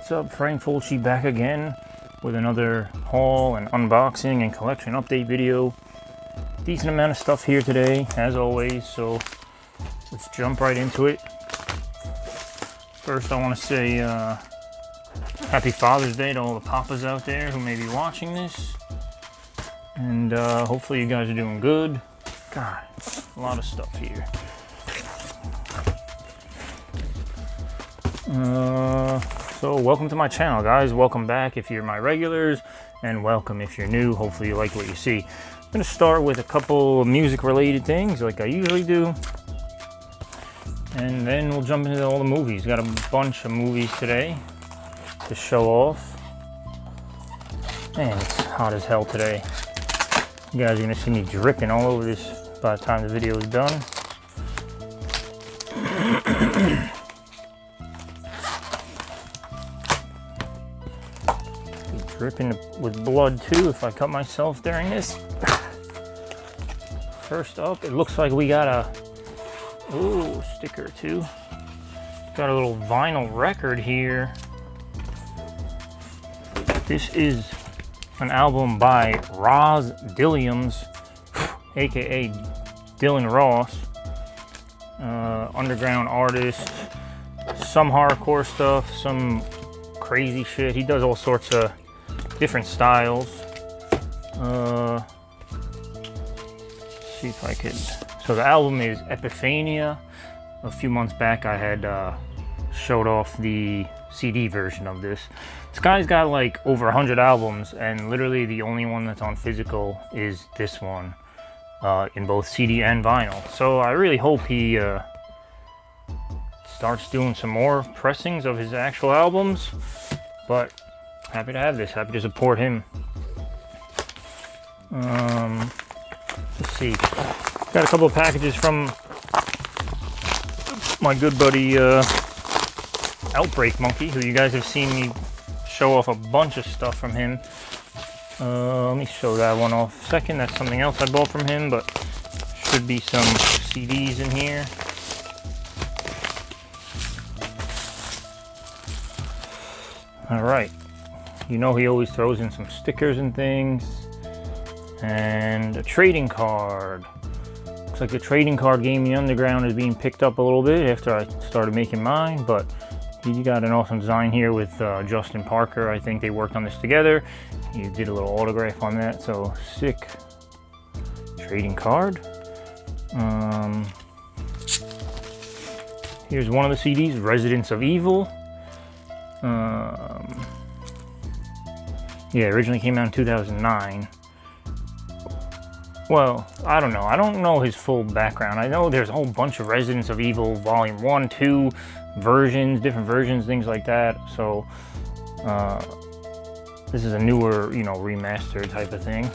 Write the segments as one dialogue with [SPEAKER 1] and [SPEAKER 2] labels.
[SPEAKER 1] What's up, Frank Fulci back again with another haul and unboxing and collection update video. Decent amount of stuff here today, as always, so let's jump right into it. First, I want to say Happy Father's Day to all the papas out there who may be watching this. And hopefully you guys are doing good. God, a lot of stuff here. So welcome to my channel, guys. Welcome back if you're my regulars, and welcome if you're new. Hopefully you like what you see. I'm going to start with a couple music related things like I usually do, and then we'll jump into all the movies. Got a bunch of movies today to show off. Man, it's hot as hell today. You guys are going to see me dripping all over this by the time the video is done. Dripping with blood too if I cut myself during this. First up, it looks like we got a sticker too. Got a little vinyl record here. This is an album by Roz Dilliams, aka Dylan Ross, underground artist. Some hardcore stuff, some crazy shit. He does all sorts of different styles. See if I could. So the album is Epiphania. A few months back I had showed off the CD version of this. This guy's got like over 100 albums, and literally the only one that's on physical is this one, in both CD and vinyl. So I really hope he starts doing some more pressings of his actual albums, but happy to have this, happy to support him. Let's see, got a couple of packages from my good buddy Outbreak Monkey, who you guys have seen me show off a bunch of stuff from him. Let me show that one off a second. That's something else I bought from him, but should be some CDs in here. Alright, you know he always throws in some stickers and things, and a trading card. Looks like the trading card game, The Underground, is being picked up a little bit after I started making mine, but he got an awesome design here with Justin Parker. I think they worked on this together. He did a little autograph on that, so sick trading card. Here's one of the CDs, Residents of Evil. Yeah, originally came out in 2009. Well, I don't know. I don't know his full background. I know there's a whole bunch of Residents of Evil Volume 1, 2 versions, different versions, things like that. So, this is a newer, remastered type of thing.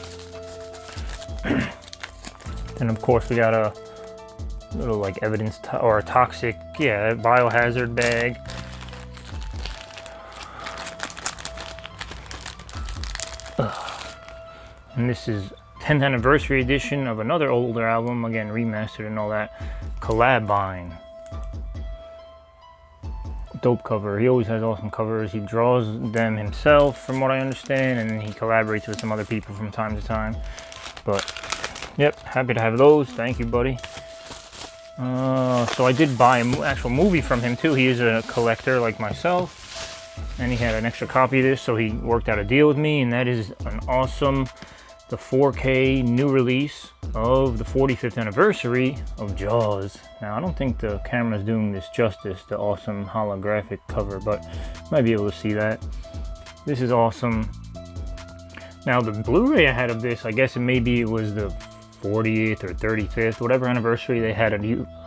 [SPEAKER 1] And of course, we got a little like evidence or a toxic, biohazard bag. And this is 10th anniversary edition of another older album, again remastered and all that. Collabine. Dope cover. He always has awesome covers. He draws them himself, from what I understand, and then he collaborates with some other people from time to time. But yep, happy to have those. Thank you, buddy. So I did buy an actual movie from him too. He is a collector like myself, and he had an extra copy of this, so he worked out a deal with me, and that is an awesome, the 4K new release of the 45th anniversary of Jaws. Now, I don't think the camera's doing this justice, the awesome holographic cover, but you might be able to see that. This is awesome. Now, the Blu-ray I had of this, I guess it was the 40th or 35th, whatever anniversary they had.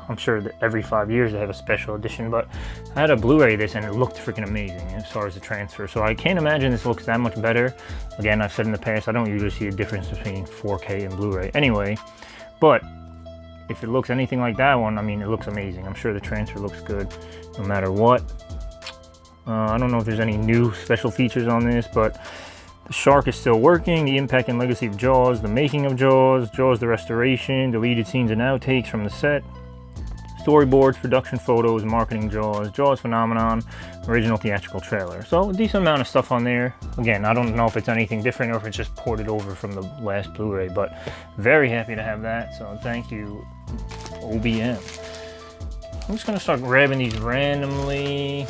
[SPEAKER 1] I'm sure that every 5 years they have a special edition, but I had a Blu-ray of this and it looked freaking amazing as far as the transfer. So I can't imagine this looks that much better. Again, I've said in the past, I don't usually see a difference between 4K and Blu-ray anyway, but if it looks anything like that one, I mean, it looks amazing. I'm sure the transfer looks good no matter what. I don't know if there's any new special features on this, but the shark is still working, the impact and legacy of Jaws, the making of Jaws, Jaws the restoration, deleted scenes and outtakes from the set, storyboards, production photos, marketing Jaws phenomenon, original theatrical trailer. So a decent amount of stuff on there. Again, I don't know if it's anything different or if it's just ported over from the last Blu-ray, but very happy to have that. So thank you, OBM. I'm just gonna start grabbing these randomly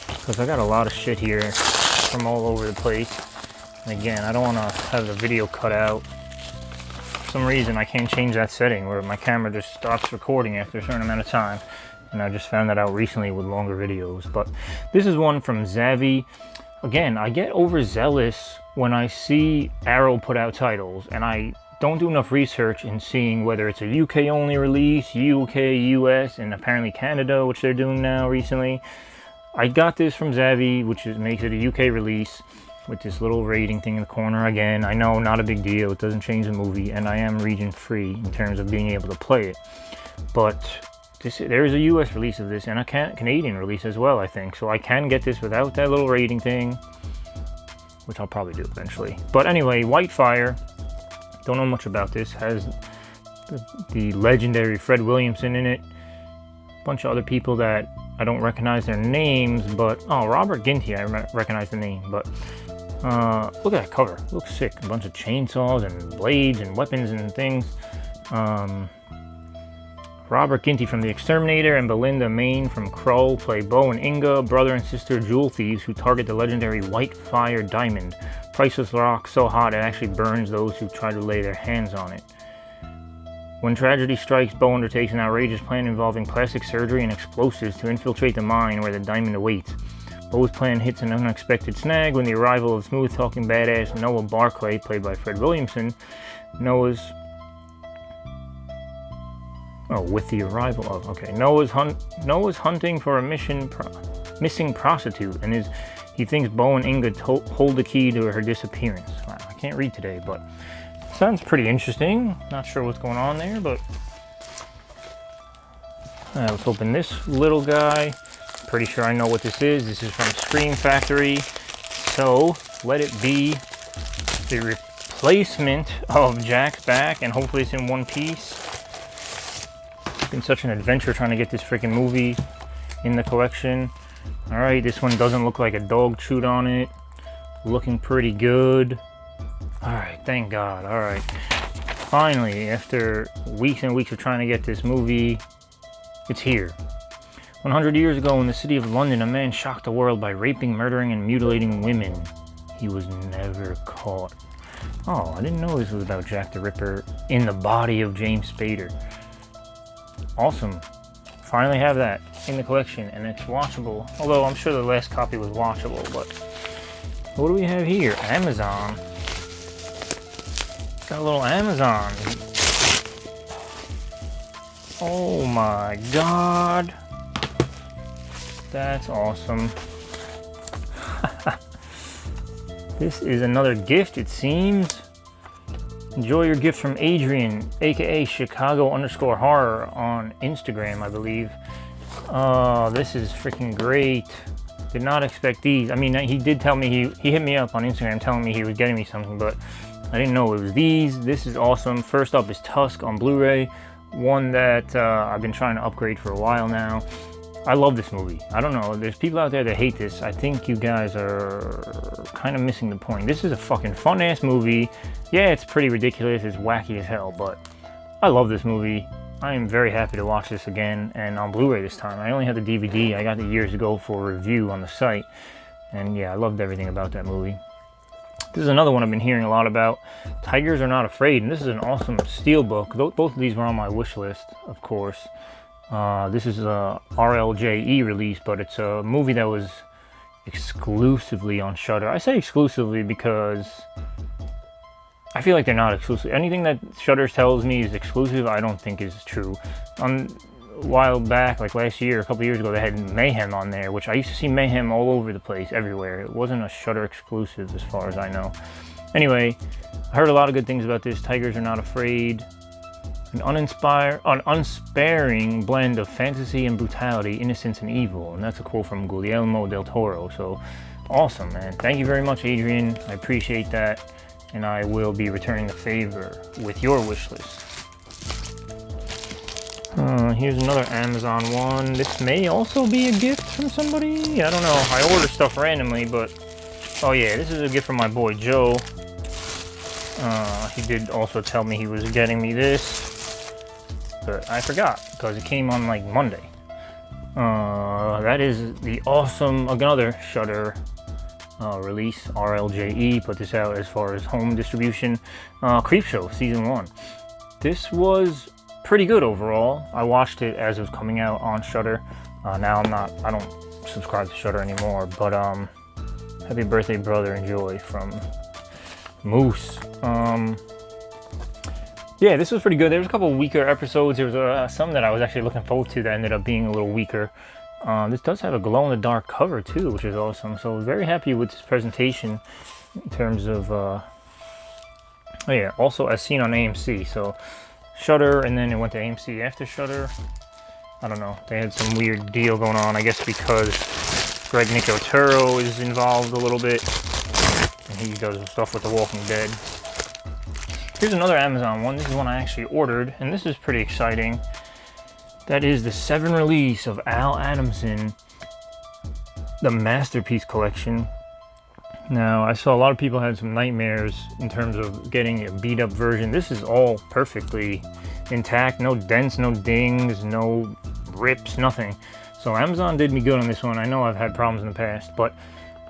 [SPEAKER 1] because I got a lot of shit here from all over the place. And again, I don't want to have the video cut out. For some reason, I can't change that setting where my camera just stops recording after a certain amount of time. And I just found that out recently with longer videos. But this is one from Zavi. Again, I get overzealous when I see Arrow put out titles, and I don't do enough research in seeing whether it's a UK only release, UK, US, and apparently Canada, which they're doing now recently. I got this from Zavi, which makes it a UK release with this little rating thing in the corner. Again, I know, not a big deal, it doesn't change the movie, and I am region free in terms of being able to play it. But there is a US release of this and a Canadian release as well, I think. So I can get this without that little rating thing, which I'll probably do eventually. But anyway, Whitefire. Don't know much about this. Has the legendary Fred Williamson in it. A bunch of other people that I don't recognize their names, but oh, Robert Ginty, I recognize the name. But look at that cover. It looks sick. A bunch of chainsaws and blades and weapons and things. Robert Ginty from The Exterminator and Belinda Main from Krull play Bo and Inga, brother and sister jewel thieves who target the legendary Whitefire diamond. Priceless rock so hot it actually burns those who try to lay their hands on it. When tragedy strikes, Bo undertakes an outrageous plan involving plastic surgery and explosives to infiltrate the mine where the diamond awaits. Bo's plan hits an unexpected snag when the arrival of smooth-talking badass Noah Barclay, played by Fred Williamson. Noah's hunting for a missing prostitute, and he thinks Bo and Inga hold the key to her disappearance. Wow, I can't read today, but sounds pretty interesting. Not sure what's going on there, but let's open this little guy. Pretty sure I know what this is. This is from Scream Factory. So let it be the replacement of Jack's back, and hopefully it's in one piece. It's been such an adventure trying to get this freaking movie in the collection. Alright, this one doesn't look like a dog chewed on it. Looking pretty good. Alright, thank God. Alright. Finally, after weeks and weeks of trying to get this movie, it's here. 100 years ago in the city of London, a man shocked the world by raping, murdering, and mutilating women. He was never caught. Oh, I didn't know this was about Jack the Ripper in the body of James Spader. Awesome. Finally have that in the collection, and it's watchable. Although I'm sure the last copy was watchable, but what do we have here? Amazon. Got a little Amazon. Oh my God. That's awesome. This is another gift, it seems. Enjoy your gift from Adrian, aka Chicago_horror on Instagram, I believe. Oh, this is freaking great. Did not expect these. I mean, he did tell me, he hit me up on Instagram telling me he was getting me something, but I didn't know it was these. This is awesome. First up is Tusk on Blu-ray, one that I've been trying to upgrade for a while now. I love this movie. I don't know, there's people out there that hate this. I think you guys are kind of missing the point. This is a fucking fun-ass movie. Yeah, it's pretty ridiculous, it's wacky as hell, but I love this movie. I am very happy to watch this again, and on Blu-ray this time. I only had the DVD. I got it years ago for a review on the site, and yeah, I loved everything about that movie. This is another one I've been hearing a lot about. Tigers Are Not Afraid, and this is an awesome steelbook. Both of these were on my wish list, of course. This is a RLJE release, but it's a movie that was exclusively on Shudder. I say exclusively because I feel like they're not exclusive. Anything that Shudder tells me is exclusive, I don't think is true. A while back, like last year, a couple years ago, they had Mayhem on there, which I used to see Mayhem all over the place, everywhere. It wasn't a Shudder exclusive as far as I know. Anyway, I heard a lot of good things about this. Tigers Are Not Afraid. An unsparing blend of fantasy and brutality, innocence and evil. And that's a quote from Guillermo del Toro. So awesome, man. Thank you very much, Adrian. I appreciate that. And I will be returning the favor with your wish list. Here's another Amazon one. This may also be a gift from somebody. I don't know. I order stuff randomly, but... Oh yeah, this is a gift from my boy Joe. He did also tell me he was getting me this, but I forgot because it came on like Monday. That is the awesome, another Shudder release, RLJE, put this out as far as home distribution. Creepshow Season 1. This was pretty good overall. I watched it as it was coming out on Shudder. Now I don't subscribe to Shudder anymore, but happy birthday, brother, enjoy from Moose. Yeah, this was pretty good. There was a couple weaker episodes. There was some that I was actually looking forward to that ended up being a little weaker. This does have a glow-in-the-dark cover too, which is awesome. So very happy with this presentation in terms of, oh yeah, also as seen on AMC. So Shudder, and then it went to AMC after Shudder. I don't know. They had some weird deal going on, I guess because Greg Nicotero is involved a little bit. And he does stuff with The Walking Dead. Here's another Amazon one. This is one I actually ordered, and this is pretty exciting. That is the Severin release of Al Adamson, the Masterpiece Collection. Now, I saw a lot of people had some nightmares in terms of getting a beat-up version. This is all perfectly intact. No dents, no dings, no rips, nothing. So Amazon did me good on this one. I know I've had problems in the past, but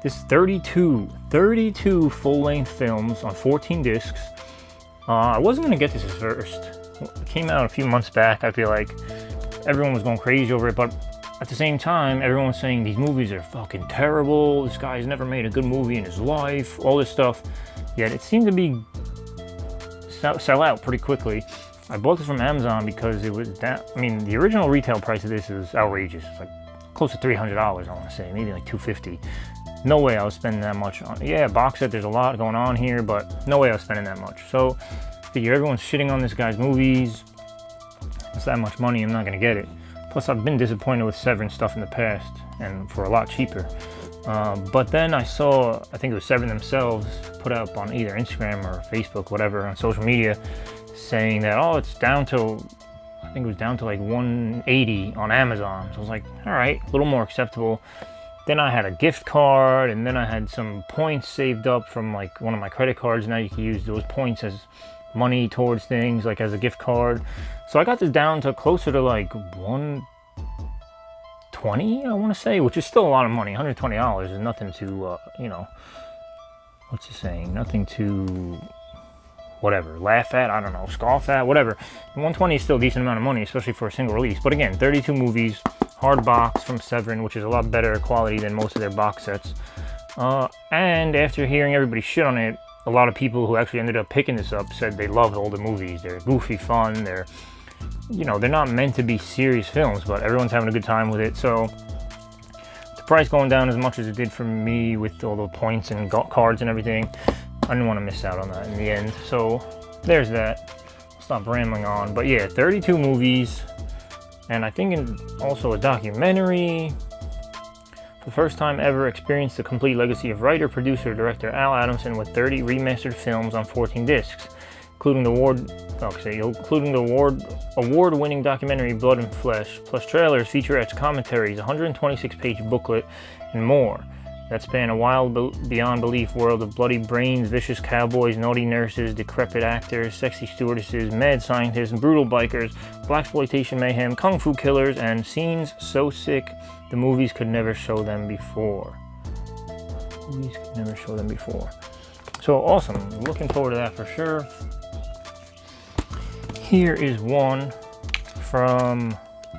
[SPEAKER 1] this 32 full-length films on 14 discs. I wasn't going to get this at first. It came out a few months back. I feel like everyone was going crazy over it, but at the same time, everyone was saying these movies are fucking terrible. This guy's never made a good movie in his life, all this stuff. Yet it seemed to be sell out pretty quickly. I bought this from Amazon because it was that. I mean, the original retail price of this is outrageous. It's like close to $300, I want to say, maybe like $250. No way I was spending that much on. Yeah, box set, there's a lot going on here, but no way I was spending that much. So, figure everyone's shitting on this guy's movies. It's that much money, I'm not gonna get it. Plus, I've been disappointed with Severin stuff in the past, and for a lot cheaper. But then I saw, I think it was Severin themselves, put up on either Instagram or Facebook, whatever, on social media, saying that, oh, it's down to, I think it was down to like $180 on Amazon. So I was like, all right, a little more acceptable. Then I had a gift card, and then I had some points saved up from like one of my credit cards. Now you can use those points as money towards things, like as a gift card. So I got this down to closer to like $120, I want to say, which is still a lot of money. $120 is nothing to, you know, what's it saying? Nothing to, whatever, laugh at, I don't know, scoff at, whatever. $120 is still a decent amount of money, especially for a single release. But again, 32 movies. Hard box from Severin, which is a lot better quality than most of their box sets. And after hearing everybody shit on it, a lot of people who actually ended up picking this up said they loved all the movies. They're goofy fun. They're, you know, they're not meant to be serious films, but everyone's having a good time with it. So the price going down as much as it did for me with all the points and cards and everything, I didn't want to miss out on that in the end. So there's that. I'll stop rambling on. But yeah, 32 movies. And I think also a documentary. For the first time ever, experienced the complete legacy of writer, producer, director Al Adamson with 30 remastered films on 14 discs, including the award-winning documentary Blood and Flesh, plus trailers, featurettes, commentaries, 126-page booklet, and more. That span a wild beyond belief world of bloody brains, vicious cowboys, naughty nurses, decrepit actors, sexy stewardesses, mad scientists, brutal bikers, blaxploitation mayhem, kung fu killers, and scenes so sick the movies could never show them before. So awesome. Looking forward to that for sure. Here is one from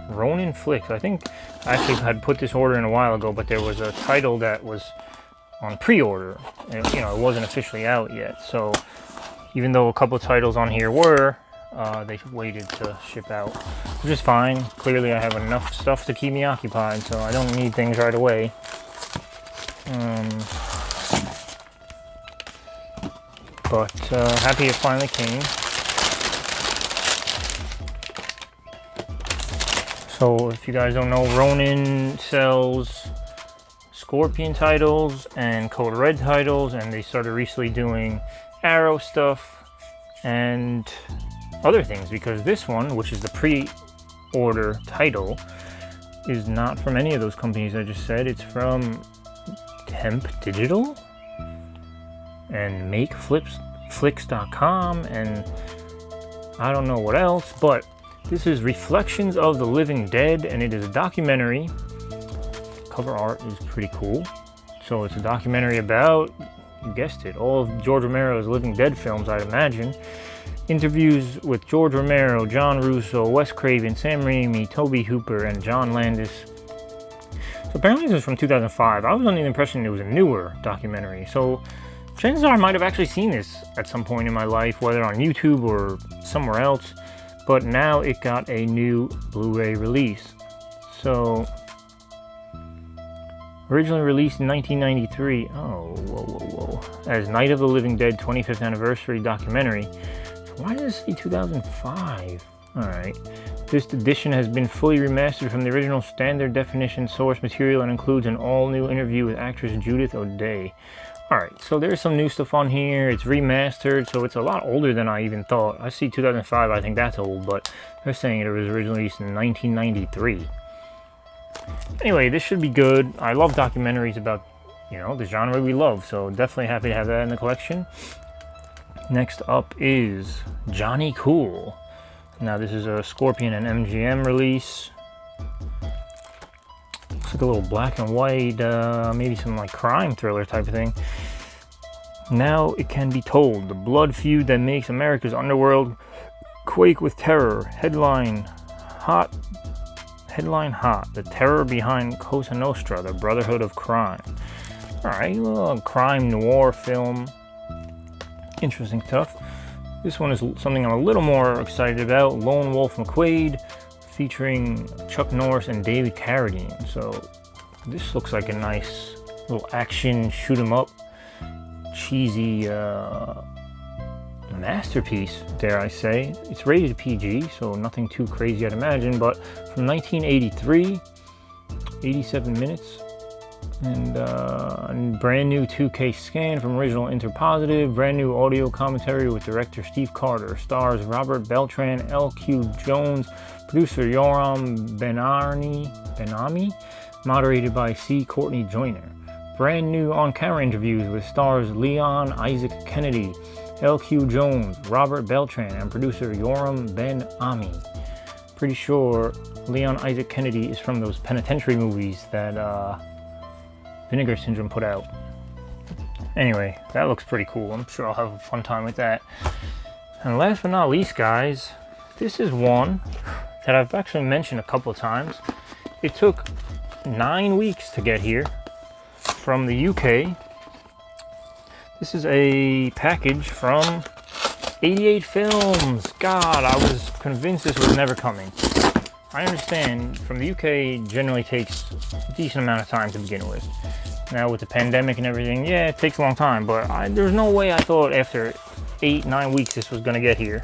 [SPEAKER 1] Ronin Flicks. I think I actually had put this order in a while ago, but there was a title that was on pre-order. You know, it wasn't officially out yet. So even though a couple of titles on here were, they waited to ship out, which is fine. Clearly I have enough stuff to keep me occupied, so I don't need things right away. But happy it finally came. So if you guys don't know, Ronin sells Scorpion titles and Code Red titles, and they started recently doing Arrow stuff and other things, because this one, which is the order title is not from any of those companies I just said. It's from Temp Digital and MakeFlix.com and I don't know what else, but this is Reflections of the Living Dead, and it is a documentary. Cover art is pretty cool. So it's a documentary about, you guessed it, all of George Romero's Living Dead films, I'd imagine. Interviews with George Romero, John Russo, Wes Craven, Sam Raimi, Tobe Hooper, and John Landis. So apparently this is from 2005. I was under the impression it was a newer documentary. So chances are I might have actually seen this at some point in my life, whether on YouTube or somewhere else. But now it got a new Blu-ray release. So originally released in 1993. Oh, whoa. As Night of the Living Dead 25th Anniversary documentary. Why does it say 2005? Alright. This edition has been fully remastered from the original standard definition source material and includes an all-new interview with actress Judith O'Dea. Alright, so there's some new stuff on here. It's remastered, so it's a lot older than I even thought. I see 2005, I think that's old, but they're saying it was originally released in 1993. Anyway, this should be good. I love documentaries about, the genre we love, so definitely happy to have that in the collection. Next up is Johnny Cool. Now this is a Scorpion and MGM release. Looks like a little black and white, maybe some like crime thriller type of thing. Now it can be told, the blood feud that makes America's underworld quake with terror. Headline hot. The terror behind Cosa Nostra, the Brotherhood of Crime. Alright, a little crime noir film. Interesting stuff. This one is something I'm a little more excited about. Lone Wolf McQuade, featuring Chuck Norris and David Carradine. So this looks like a nice little action shoot 'em up, cheesy masterpiece, dare I say. It's rated PG, so nothing too crazy I'd imagine, but from 1983, 87 minutes. And brand new 2K scan from original Interpositive, brand new audio commentary with director Steve Carter, stars Robert Beltran, L.Q. Jones, producer Yoram Benami, moderated by C. Courtney Joyner. Brand new on-camera interviews with stars Leon Isaac Kennedy, L.Q. Jones, Robert Beltran, and producer Yoram Ben-Ami. Pretty sure Leon Isaac Kennedy is from those penitentiary movies that Vinegar Syndrome put out. Anyway, that looks pretty cool. I'm sure I'll have a fun time with that. And last but not least, guys, this is one that I've actually mentioned a couple of times. It took 9 weeks to get here from the UK. This is a package from 88 Films. God, I was convinced this was never coming. I understand from the UK generally takes a decent amount of time to begin with. Now with the pandemic and everything, yeah, it takes a long time, but there's no way I thought after 8-9 weeks this was gonna get here,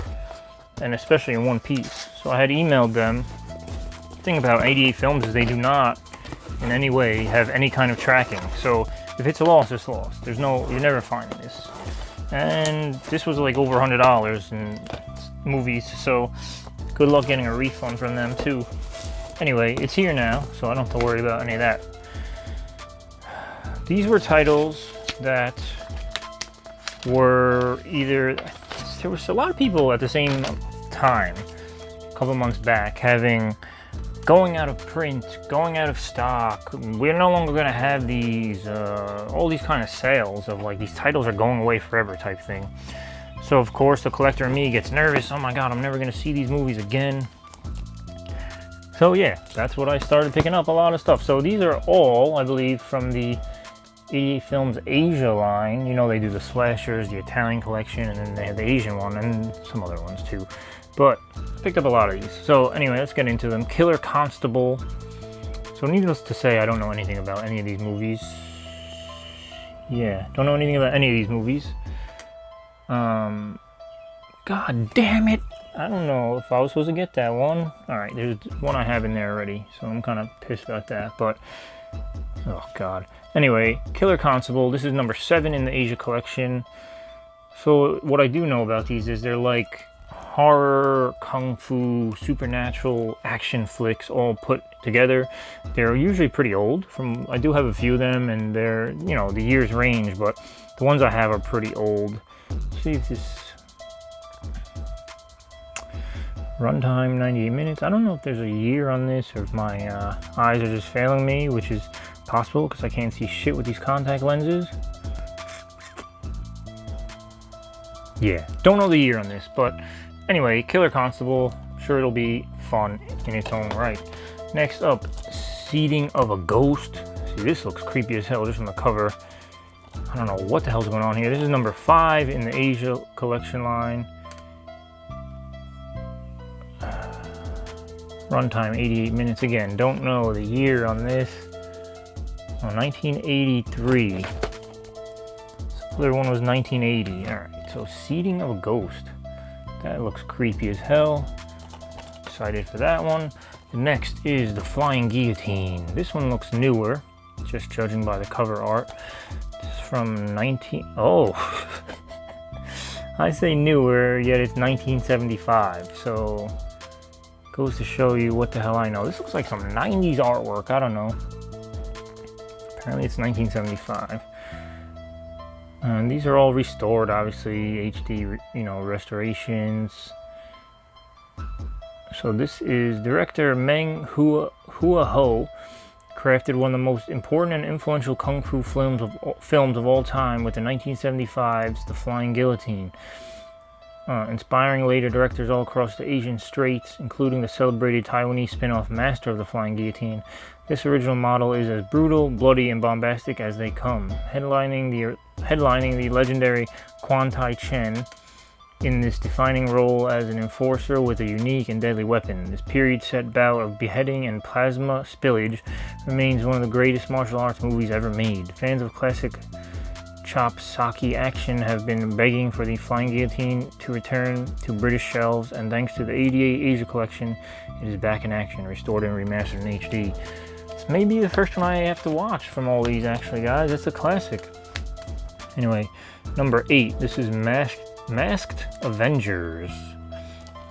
[SPEAKER 1] and especially in one piece. So I had emailed them. The thing about 88 Films is they do not in any way have any kind of tracking. So if it's a loss, it's lost. You're never finding this. And this was like over $100 in movies, so good luck getting a refund from them too. Anyway, it's here now, so I don't have to worry about any of that. These were titles that were either, there was a lot of people at the same time, a couple months back, going out of print, going out of stock. We're no longer going to have these, all these kind of sales of like these titles are going away forever type thing. So of course the collector in me gets nervous. Oh my god, I'm never going to see these movies again. So yeah, that's what I started picking up a lot of stuff. So these are all, I believe, from the 88 Films Asia line. You know, they do the slashers, the Italian collection, and then they have the Asian one and some other ones too. But I picked up a lot of these. So anyway, let's get into them. Killer Constable. So needless to say, I don't know anything about any of these movies. Yeah, don't know anything about any of these movies. God damn it. I don't know if I was supposed to get that one. Alright, there's one I have in there already, so I'm kind of pissed about that, but oh god. Anyway, Killer Constable, this is number 7 in the Asia collection. So what I do know about these is they're like horror, kung fu, supernatural action flicks all put together. They're usually pretty old. I do have a few of them, and they're, you know, the years range, but the ones I have are pretty old. Let's see if this runtime 98 minutes. I don't know if there's a year on this or if my eyes are just failing me, which is possible because I can't see shit with these contact lenses. Yeah, don't know the year on this, but anyway, Killer Constable. Sure, it'll be fun in its own right. Next up, Seeding of a Ghost. See, this looks creepy as hell just from the cover. I don't know what the hell's going on here. This is number 5 in the Asia collection line. Runtime 88 minutes. Again, don't know the year on this. Oh, 1983. This other one was 1980. Alright, so Seeding of a Ghost. That looks creepy as hell. Excited for that one. The next is The Flying Guillotine. This one looks newer, just judging by the cover art. This is from 19... Oh! I say newer, yet it's 1975, so... Goes to show you what the hell I know. This looks like some 90s artwork, I don't know. Apparently it's 1975. And these are all restored, obviously, HD, you know, restorations. So this is director Meng Hua Ho, crafted one of the most important and influential kung fu films of all time with the 1975's The Flying Guillotine. Inspiring later directors all across the Asian Straits, including the celebrated Taiwanese spin-off Master of the Flying Guillotine. This original model is as brutal, bloody, and bombastic as they come, headlining the legendary Quan Tai Chen in this defining role as an enforcer with a unique and deadly weapon. This period-set bout of beheading and plasma spillage remains one of the greatest martial arts movies ever made. Fans of classic chop-socky action have been begging for the Flying Guillotine to return to British shelves, and thanks to the 88 Asia collection, it is back in action, restored and remastered in HD. This may be the first one I have to watch from all these, actually, guys. It's a classic. Anyway, number 8. This is Masked Avengers.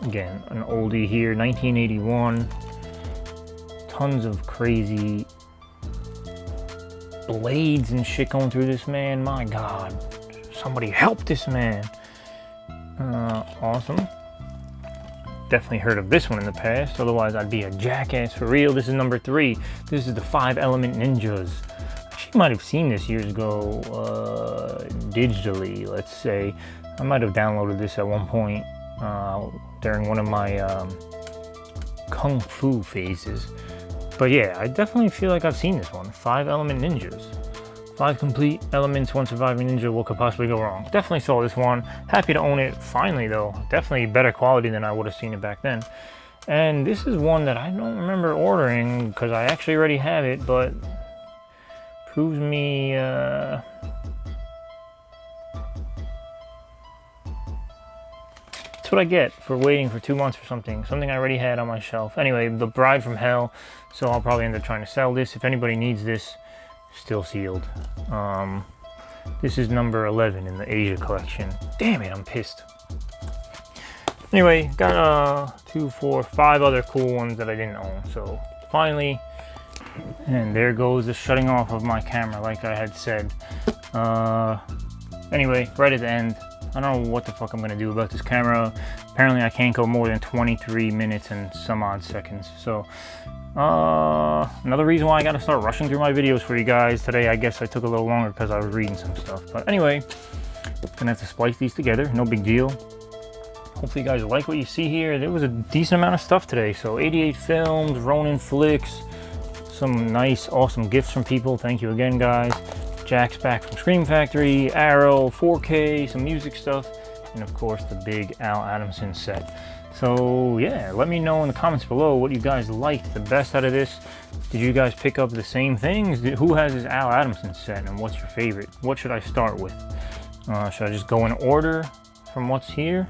[SPEAKER 1] Again, an oldie here, 1981. Tons of crazy blades and shit going through this man. My god, somebody help this man. Awesome. Definitely heard of this one in the past, otherwise I'd be a jackass for real. This is number 3. This is the 5 Element Ninjas. Actually might have seen this years ago digitally, let's say. I might have downloaded this at one point during one of my kung fu phases. But yeah, I definitely feel like I've seen this one. 5 Element Ninjas. 5 complete elements, 1 surviving ninja. What could possibly go wrong? Definitely saw this one. Happy to own it finally, though. Definitely better quality than I would have seen it back then. And this is one that I don't remember ordering because I actually already have it, but proves me that's what I get for waiting for 2 months for something I already had on my shelf. Anyway, The Bride from Hell. So I'll probably end up trying to sell this. If anybody needs this, still sealed. This is number 11 in the Asia collection. Damn it, I'm pissed. Anyway, got 2, 4, 5 other cool ones that I didn't own. So finally, and there goes the shutting off of my camera, like I had said. Anyway, right at the end, I don't know what the fuck I'm gonna do about this camera. Apparently I can't go more than 23 minutes and some odd seconds. So another reason why I gotta start rushing through my videos for you guys today. I guess I took a little longer because I was reading some stuff. But anyway, gonna have to splice these together, no big deal. Hopefully you guys like what you see here. There was a decent amount of stuff today. So 88 films, Ronin flicks, some nice, awesome gifts from people. Thank you again, guys. Jack's back from Scream Factory, Arrow, 4K, some music stuff, and of course the big Al Adamson set. So yeah, let me know in the comments below what you guys liked the best out of this. Did you guys pick up the same things? Who has this Al Adamson set, and what's your favorite? What should I start with? Should I just go in order from what's here?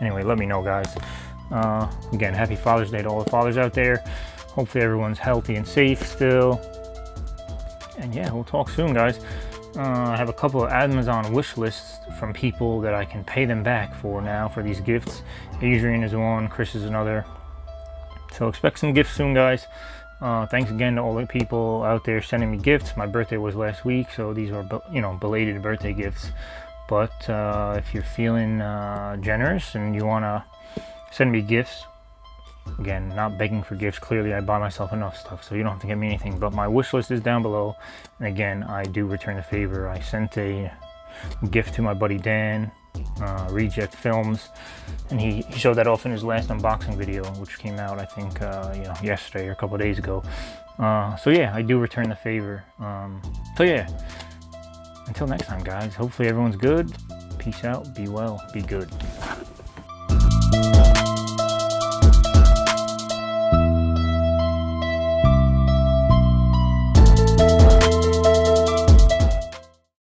[SPEAKER 1] Anyway, let me know, guys. Again, happy Father's Day to all the fathers out there. Hopefully everyone's healthy and safe still. And yeah, we'll talk soon, guys. I have a couple of Amazon wish lists from people that I can pay them back for now for these gifts. Adrian is one, Chris is another. So expect some gifts soon, guys. Thanks again to all the people out there sending me gifts. My birthday was last week, so these are, belated birthday gifts. But if you're feeling generous and you want to send me gifts, again, not begging for gifts. Clearly, I buy myself enough stuff, so you don't have to get me anything. But my wish list is down below. And again, I do return the favor. I sent a gift to my buddy Dan, Reject Films, and he showed that off in his last unboxing video, which came out, I think, yesterday or a couple of days ago. So yeah, I do return the favor. So yeah, until next time, guys. Hopefully everyone's good. Peace out. Be well. Be good.